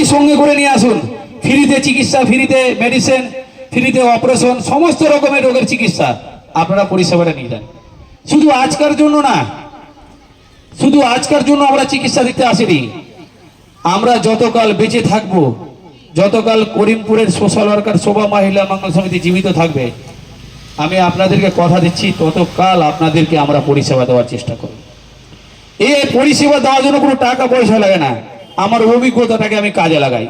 আপনি সঙ্গে করে নিয়ে আসুন, ফ্রিতে চিকিৎসা, ফ্রিতে মেডিসিন, ফ্রিতে অপারেশন, সমস্ত রকমের রোগের চিকিৎসা আপনারা পরিষেবাটা নিয়ে যান। শুধু আজকের জন্য না, শুধু আজকের জন্য আমরা চিকিৎসা দিতে আসিনি। আমরা যতকাল বেঁচে থাকবো, যতকাল করিমপুরের সোশ্যাল ওয়ার্কার শোভা মহিলা মঙ্গল সমিতি জীবিত থাকবে, আমি আপনাদেরকে কথা দিচ্ছি ততকাল আপনাদেরকে আমরা পরিষেবা দেওয়ার চেষ্টা করব। এই পরিষেবা দেওয়ার জন্য কোনো টাকা পয়সা লাগে না, আমার অভিজ্ঞতাটাকে আমি কাজে লাগাই,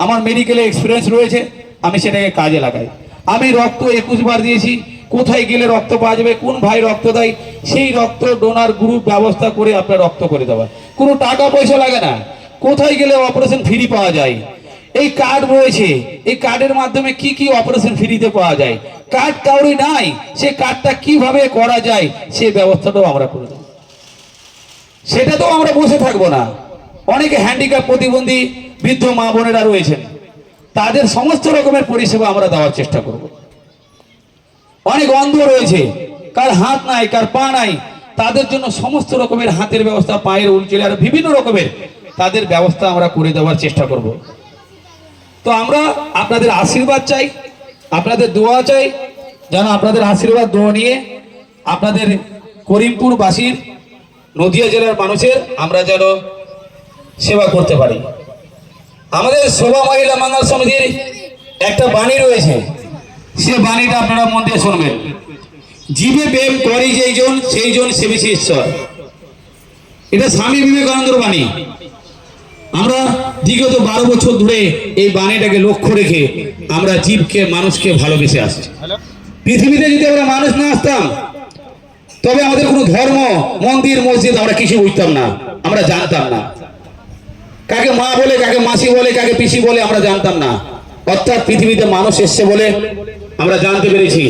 আমার মেডিকেলে এক্সপিরিয়েন্স রয়েছে, আমি সেটাকে কাজে লাগাই। আমি রক্ত 21 বার দিয়েছি, কোথায় গেলে রক্ত পাওয়া যাবে, কোন ভাই রক্ত দেয়, সেই রক্ত ডোনার গ্রুপ ব্যবস্থা করে আপনার রক্ত করে দেওয়া, কোনো টাকা পয়সা লাগে না। কোথায় গেলে অপারেশন ফ্রি পাওয়া যায়, এই কার্ড রয়েছে, এই কার্ডের মাধ্যমে কি কি অপারেশন ফ্রিতে পাওয়া যায়। কার্ড কাউরি নাই, সে কার্ডটা কিভাবে করা যায় সে ব্যবস্থাটাও আমরা করে দেব। সেটা তো আমরা বসে থাকবো না। অনেকে হ্যান্ডিক্যাপ প্রতিবন্ধী বৃদ্ধ মা বোনেরা রয়েছেন, তাদের সমস্ত রকমের পরিষেবা আমরা দেওয়ার চেষ্টা করব। অনেক অন্ধ রয়েছে, কার হাত নাই, কার পা নাই, তাদের জন্য সমস্ত রকমের হাতের ব্যবস্থা, পায়ের উলচেলে আর বিভিন্ন রকমের তাদের ব্যবস্থা আমরা করে দেওয়ার চেষ্টা করব। তো আমরা আপনাদের আশীর্বাদ চাই, আপনাদের দোয়া চাই, যেন আপনাদের আশীর্বাদ দোয়া নিয়ে আপনাদের করিমপুরবাসীর, নদিয়া জেলার মানুষের আমরা যেন সেবা করতে পারি। আমাদের শোভা মহিলা মঙ্গল সমিতির একটা বাণী রয়েছে, সে বাণীটা আপনারা মন দিয়ে শুনবেন। জীবে প্রেম করি যেইজন, সেইজন সেবিছে ঈশ্বর। এটা স্বামী বিবেকানন্দের বাণী। আমরা বিগত 12 বছর ধরে এই বাণীটাকে লক্ষ্য রেখে আমরা জীবকে, মানুষকে ভালোবেসে আসছি। পৃথিবীতে যদি আমরা মানুষ না আসতাম, তবে আমাদের কোনো ধর্ম, মন্দির, মসজিদ আমরা কিছু বুঝতাম না, আমরা জানতাম না। কাকে মা বলে, কাকে মাসি বলে, কাকে পিসি বলে আমরা জানতাম না। অর্থাৎ পৃথিবীতে মানুষ এসছে বলে আমরা জানতে পেরেছি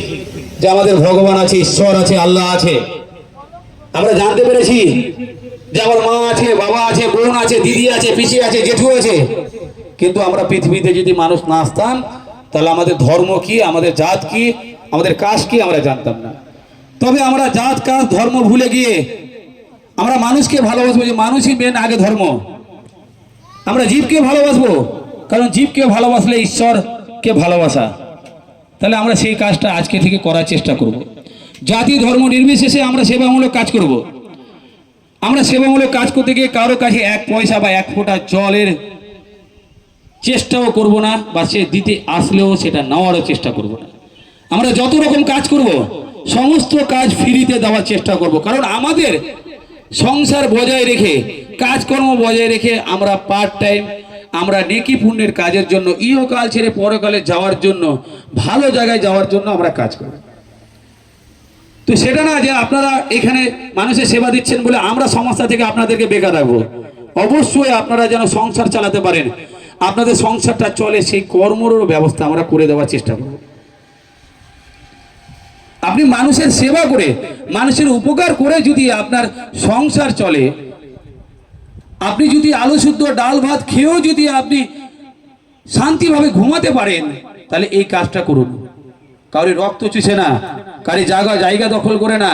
যে আমাদের ভগবান আছে, ঈশ্বর আছে, আল্লাহ আছে। আমরা জানতে পেরেছি যে আমার মা আছে, বাবা আছে, বোন আছে, দিদি আছে, পিসি আছে, জেঠু আছে। কিন্তু আমরা পৃথিবীতে যদি মানুষ না আসতাম, তাহলে আমাদের ধর্ম কি, আমাদের জাত কি, আমাদের কাস্ট কি আমরা জানতাম না। তবে আমরা জাত, কাস্ট, ধর্ম ভুলে গিয়ে আমরা মানুষকে ভালোবাসবো, যে মানুষই মেন আগে ধর্ম। আমরা জীবকে ভালোবাসবো, কারণ জীবকে ভালোবাসলে ঈশ্বরকে ভালোবাসা। তাহলে আমরা সেই কাজটা আজকে থেকে করার চেষ্টা করব। জাতি ধর্ম নির্বিশেষে আমরা সেবামূলক কাজ করব। আমরা সেবামূলক কাজ করতে গিয়ে কারো কাছে 1 পয়সা বা 1 ফোঁটা জলের চেষ্টাও করব না, বা সে দিতে আসলেও সেটা নেওয়ারও চেষ্টা করব না। আমরা যত রকম কাজ করব, সমস্ত কাজ ফ্রিতে দেওয়ার চেষ্টা করব। কারণ আমাদের সংসার বজায় রেখে, কাজকর্ম বজায় রেখে আমরা পার্ট টাইম, আমরা নেকি পুণ্যের কাজের জন্য, ইহকাল ছেড়ে পরকালে যাওয়ার জন্য, ভালো জায়গায় যাওয়ার জন্য আমরা কাজ করি। তো সেটা না যে আপনারা এখানে মানুষের সেবা দিচ্ছেন বলে আমরা সংস্থা থেকে আপনাদেরকে বেকার রাখবো। অবশ্যই আপনারা যেন সংসার চালাতে পারেন, আপনাদের সংসারটা চলে, সেই কর্মরও ব্যবস্থা আমরা করে দেওয়ার চেষ্টা করব। আপনি মানুষের সেবা করে, মানুষের উপকার করে যদি আপনার সংসার চলে, আপনি যদি আলু শুদ্ধ ডাল ভাত খেয়েও যদি আপনি শান্তিভাবে ঘুমাতে পারেন, তাহলে এই কাজটা করুন। কাউরি রক্ত চুষে না, কারি জায়গা দখল করে না,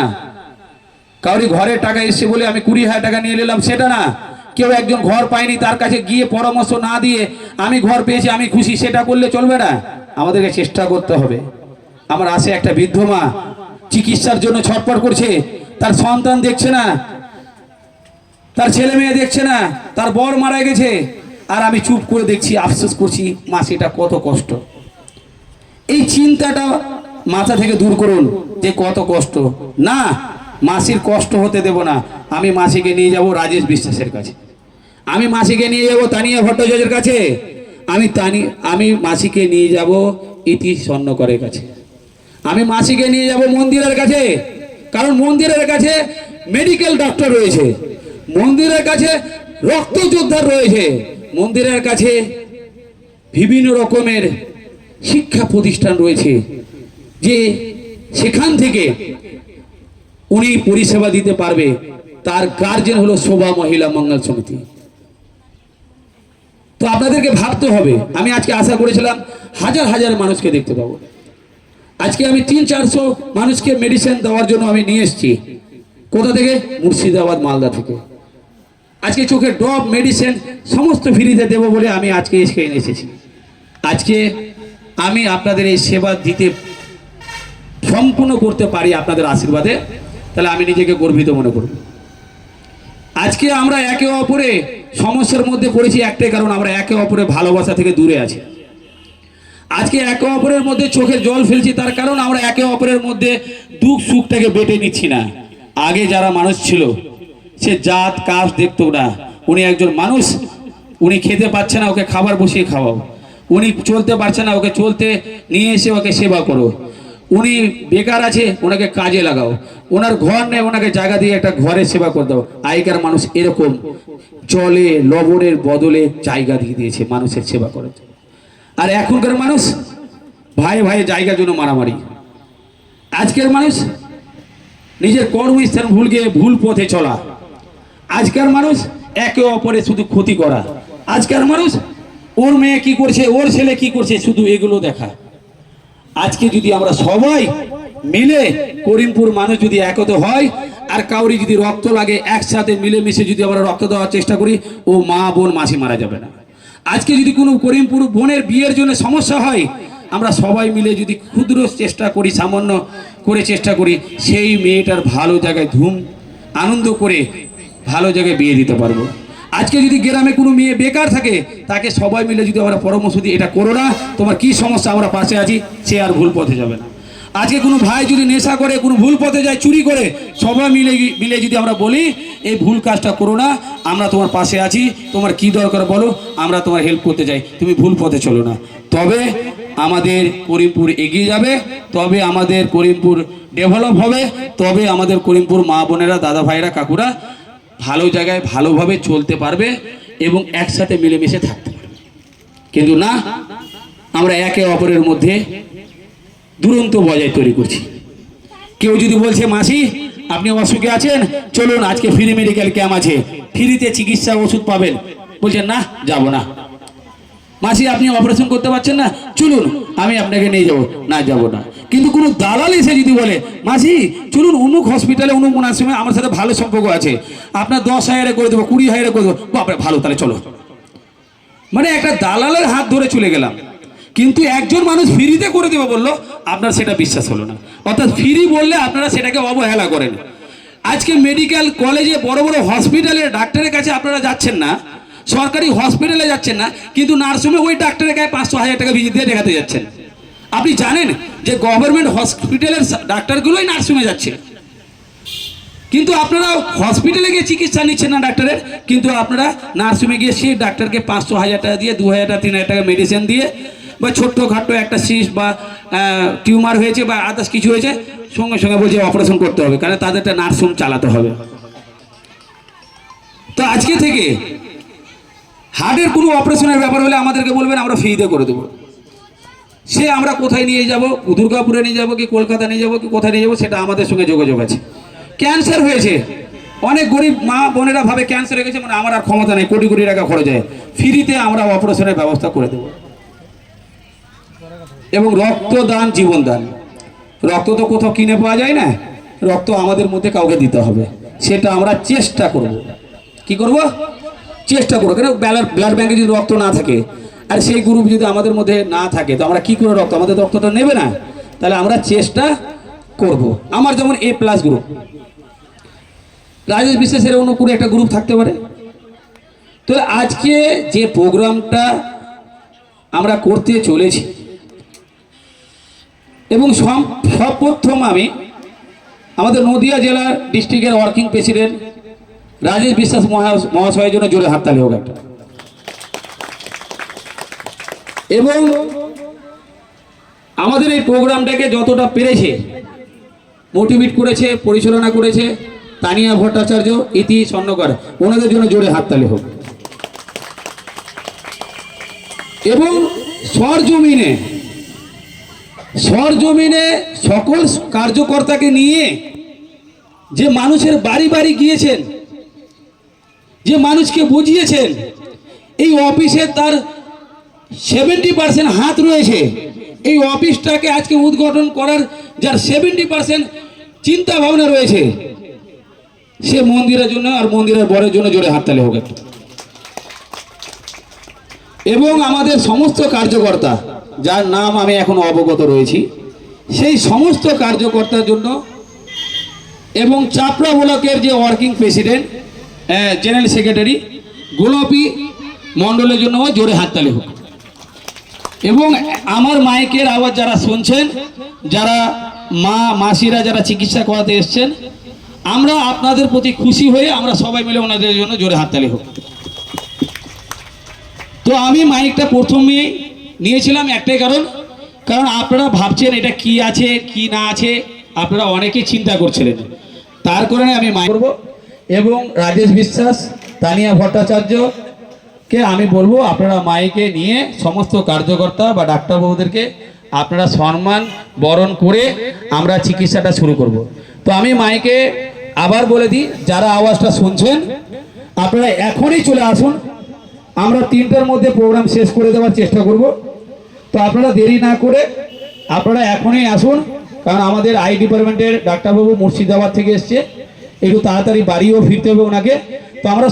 কাউরি ঘরের টাকা এসছে বলে আমি 20,000 টাকা নিয়ে নিলাম সেটা না। কেউ একজন ঘর পায়নি, তার কাছে গিয়ে পরামর্শ না দিয়ে আমি ঘর পেয়েছি, আমি খুশি, সেটা করলে চলবে না। আমাদেরকে চেষ্টা করতে হবে। আমার আসে একটা বৃদ্ধ মা চিকিৎসার জন্য ছটফট করছে, তার সন্তান দেখছে না, তার ছেলে মেয়ে দেখছে না, তার বর মারা গেছে, আর আমি চুপ করে দেখছি, আফসোস করছি, মাসিটা কত কষ্ট। এই চিন্তাটা মাথা থেকে দূর করুন যে কত কষ্ট। না, মাসির কষ্ট হতে দেব না। আমি মাসিকে নিয়ে যাব রাজেশ বিশ্বাসের কাছে, আমি মাসিকে নিয়ে যাব তানিয়া ভট্টাচার্যের কাছে, আমি মাসিকে নিয়ে যাব ইতি স্বর্ণকরের কাছে, আমি মাসিকে নিয়ে যাব মন্দিরের কাছে। কারণ মন্দিরের কাছে মেডিকেল ডক্টর রয়েছে, মন্দিরের কাছে রক্ত যোদ্ধা রয়েছে, মন্দিরের কাছে বিভিন্ন রকমের শিক্ষা প্রতিষ্ঠান রয়েছে, যে সেখান থেকে উনি পরিষেবা দিতে পারবে। তার গার্জেন হলো শোভা মহিলা মঙ্গল সমিতি। তো আপনাদেরকে ভাবতে হবে। আমি আজকে আশা করেছিলাম হাজার হাজার মানুষকে দেখতে পাবো, আজকে আমি 300-400 মানুষকে মেডিসিন দেওয়ার জন্য আমি নিয়ে এসেছি। কোথা থেকে? মুর্শিদাবাদ, মালদা থেকে। আজকে চোখের ড্রপ মেডিসিন সমস্ত ফ্রিতে দেবো বলে আমি আজকে এখানে এসেছি। আজকে আমি আপনাদের এই সেবা দিতে সম্পূর্ণ করতে পারি আপনাদের আশীর্বাদে, তাহলে আমি নিজেকে গর্বিত মনে করব। আজকে আমরা একে অপরে সমস্যার মধ্যে পড়েছি একটাই কারণ, আমরা একে অপরে ভালোবাসা থেকে দূরে আছি। আজকে একে অপরের মধ্যে চোখের জল ফেলছি তার কারণ আমরা একে অপরের মধ্যে দুঃখ সুখটাকে বেটে নিচ্ছি না। আগে যারা মানুষ ছিল সে জাত কাস্ট দেখতো না, উনি একজন মানুষ, উনি খেতে পারছে না ওকে খাবার বসিয়ে খাওয়াও, উনি চলতে পারছে না ওকে চলতে নিয়ে এসে ওকে সেবা করো, উনি বেকার আছে ওনাকে কাজে লাগাও, ওনার ঘর নেই ওনাকে জায়গা দিয়ে একটা ঘরের সেবা করে দাও। আগেকার মানুষ এরকম চলে লবণের বদলে জায়গা দিয়ে দিয়েছে মানুষের সেবা করে। আর এখনকার মানুষ ভাই ভাই জায়গার জন্য মারামারি। আজকের মানুষ নিজের কর্মস্থান ভুল গিয়ে ভুল পথে চলা। আজকের মানুষ একে অপরে শুধু ক্ষতি করা। আজকের মানুষ ওর মেয়ে কি করছে ওর ছেলে কি করছে শুধু এগুলো দেখা। আজকে যদি আমরা সবাই মিলে করিমপুর মানুষ যদি একত হয় আর কাউরি যদি রক্ত লাগে একসাথে মিলেমিশে যদি আমরা রক্ত দেওয়ার চেষ্টা করি ও মা বোন মাসি মারা যাবে না। আজকে যদি কোনো করিমপুর বোনের বিয়ের জন্য সমস্যা হয় আমরা সবাই মিলে যদি ক্ষুদ্র চেষ্টা করি সামান্য করে চেষ্টা করি সেই মেয়েটার ভালো জায়গায় ধুম আনন্দ করে ভালো জায়গায় বিয়ে দিতে পারবো। আজকে যদি গ্রামে কোনো মেয়ে বেকার থাকে তাকে সবাই মিলে যদি আমরা পরামর্শ দিই এটা করো না তোমার কি সমস্যা আমরা পাশে আছি, সে আর ভুল পথে যাবে না। আজকে কোনো ভাই যদি নেশা করে কোনো ভুল পথে যায় চুরি করে সবাই মিলে যদি আমরা বলি এই ভুল কাজটা করো না আমরা তোমার পাশে আছি, তোমার কি দরকার বলো আমরা তোমার হেল্প করতে চাই, তুমি ভুল পথে চলো না, তবে আমাদের করিমপুর এগিয়ে যাবে, তবে আমাদের করিমপুর ডেভেলপ হবে, তবে আমাদের করিমপুর মা বোনেরা দাদা ভাইরা কাকুরা ভালো জায়গায় ভালোভাবে চলতে পারবে এবং একসাথে মিলেমিশে থাকতে পারবে। কিন্তু না আমরা একে অপরের মধ্যে দুরন্ত বজায় তৈরি করছি। কেউ যদি বলছে মাসি আপনি অসুখে আছেন চলুন আজকে ফ্রি মেডিকেল ক্যাম্প আছে ফ্রিতে চিকিৎসা ওষুধ পাবেন, বলছেন না যাব না। মাসি আপনি অপারেশন করতে পারছেন না চলুন আমি আপনাকে নিয়ে যাবো, না যাব না। কিন্তু কোনো দালাল এসে যদি বলে মাসি চলুন অমুক হসপিটালে অমুক নার্সিংহোমে আমার সাথে ভালো সম্পর্ক আছে আপনার 10,000 করে দেবো 20,000 করে দেবো, বাপরে ভালো তাহলে চলো, মানে একটা দালালের হাত ধরে চলে গেলাম। কিন্তু একজন মানুষ ফ্রিতে করে দেবো বললো আপনার সেটা বিশ্বাস হলো না, অর্থাৎ ফ্রি বললে আপনারা সেটাকে অবহেলা করেন। আজকে মেডিকেল কলেজে বড় বড় হসপিটালে ডাক্তারের কাছে আপনারা যাচ্ছেন না, সরকারি হসপিটালে যাচ্ছেন না, কিন্তু নার্সিংহোমে ওই ডাক্তারের গায়ে 500,000 টাকা ভিজিট দিয়ে দেখাতে যাচ্ছেন। আপনি জানেন যে গভর্নমেন্ট হসপিটালের ডাক্তারগুলোই নার্সিংহোমে যাচ্ছে, কিন্তু আপনারা হসপিটালে গিয়ে চিকিৎসা নিচ্ছেন না ডাক্তারের, কিন্তু আপনারা নার্সিংহোমে গিয়ে সেই ডাক্তারকে 500,000 টাকা দিয়ে 2,000 টাকা 3,000 টাকা মেডিসিন দিয়ে বা ছোট্টখাটো একটা সিস্ট বা টিউমার হয়েছে বা আদার্স কিছু হয়েছে সঙ্গে সঙ্গে বলছে অপারেশন করতে হবে, কারণ তাদের একটা নার্সিংহোম চালাতে হবে। তো আজকে থেকে হার্টের কোনো অপারেশনের ব্যাপার হলে আমাদেরকে বলবেন আমরা ফ্রিতে করে দেবো। সে আমরা কোথায় নিয়ে যাব, দুর্গাপুরে নিয়ে যাব কি কলকাতা নিয়ে যাব কি কোথায় নিয়ে যাব সেটা আমাদের সঙ্গে যোগাযোগ আছে। ক্যান্সার হয়েছে অনেক গরিব মা বোনেরা ভাবে ক্যান্সার হয়ে গেছে মানে আমার আর ক্ষমতা নেই, কোটি কোটি টাকা খরচ হয়, ফ্রিতে আমরা অপারেশনের ব্যবস্থা করে দেব। এবং রক্তদান জীবনদান, রক্ত তো কোথাও কিনে পাওয়া যায় না, রক্ত আমাদের মধ্যে কাউকে দিতে হবে, সেটা আমরা চেষ্টা করব। কি করব? চেষ্টা করবো। কেন ব্লাড ব্যাংকে যদি রক্ত না থাকে আর সেই গ্রুপ যদি আমাদের মধ্যে না থাকে তো আমরা কি করে রক্ত, আমাদের রক্তটা নেবে না, তাহলে আমরা চেষ্টা করব। আমার যেমন A+ গ্রুপ, রাজেশ বিশ্বাসের অন্য কোনো একটা গ্রুপ থাকতে পারে। তো আজকে যে প্রোগ্রামটা আমরা করতে চলেছি এবং সর্বপ্রথম আমি আমাদের নদিয়া জেলার ডিস্ট্রিক্টের ওয়ার্কিং প্রেসিডেন্ট রাজেশ বিশ্বাস মহাশয়ের জন্য জোরে হাততালি হোক একটা। এবং আমাদের এই প্রোগ্রামটাকে যতটা পেরেছে মোটিভেট করেছে পরিচালনা করেছে তানিয়া ভট্টাচার্য ইতি স্বর্ণকর, ওনাদের জন্য জোরে হাততালি হোক। এবং সরজমিনে সকল কার্যকর্তাকে নিয়ে যে মানুষের বাড়ি বাড়ি গিয়েছেন, যে মানুষকে বুঝিয়েছেন এই অফিসে তার 70% হাত রয়েছে, এই অফিসটাকে আজকে উদ্ঘাটন করার যার 70% চিন্তা ভাবনা রয়েছে, সে মন্দিরের জন্য আর মন্দিরের বরের জন্য জোরে হাততালি হোক একটু। এবং আমাদের সমস্ত কার্যকর্তা যার নাম আমি এখন অবগত রয়েছি, সেই সমস্ত কার্যকর্তার জন্য এবং চাপড়া ব্লকের যে ওয়ার্কিং প্রেসিডেন্ট, জেনারেল সেক্রেটারি গোলাপী মণ্ডলের জন্য জোরে হাততালি হোক। এবং আমার মাইকের আওয়াজ যারা শুনছেন, যারা মাসিরা যারা চিকিৎসা করাতে এসছেন, আমরা আপনাদের প্রতি খুশি হয়ে আমরা সবাই মিলে ওনাদের জন্য জোরে হাততালি হোক। তো আমি মাইকটা প্রথমেই নিয়েছিলাম একটাই কারণ আপনারা ভাবছেন এটা কি আছে কি না আছে, আপনারা অনেকেই চিন্তা করছিলেন, তার কারণে আমি মাইক করব। এবং রাজেশ বিশ্বাস, তানিয়া ভট্টাচার্যকে আমি বলবো আপনারা মাইকে নিয়ে সমস্ত কার্যকর্তা বা ডাক্তারবাবুদেরকে আপনারা সম্মান বরণ করে আমরা চিকিৎসাটা শুরু করব। তো আমি মাইকে আবার বলে দিই, যারা আওয়াজটা শুনছেন আপনারা এখনই চলে আসুন, আমরা 3টার মধ্যে প্রোগ্রাম শেষ করে দেওয়ার চেষ্টা করব। তো আপনারা দেরি না করে আপনারা এখনই আসুন, কারণ আমাদের আই ডিপার্টমেন্টের ডাক্তারবাবু মুর্শিদাবাদ থেকে এসছে, একটু তাড়াতাড়ি বাড়িও ফিরতে হবে ওনাকে। তো আমরা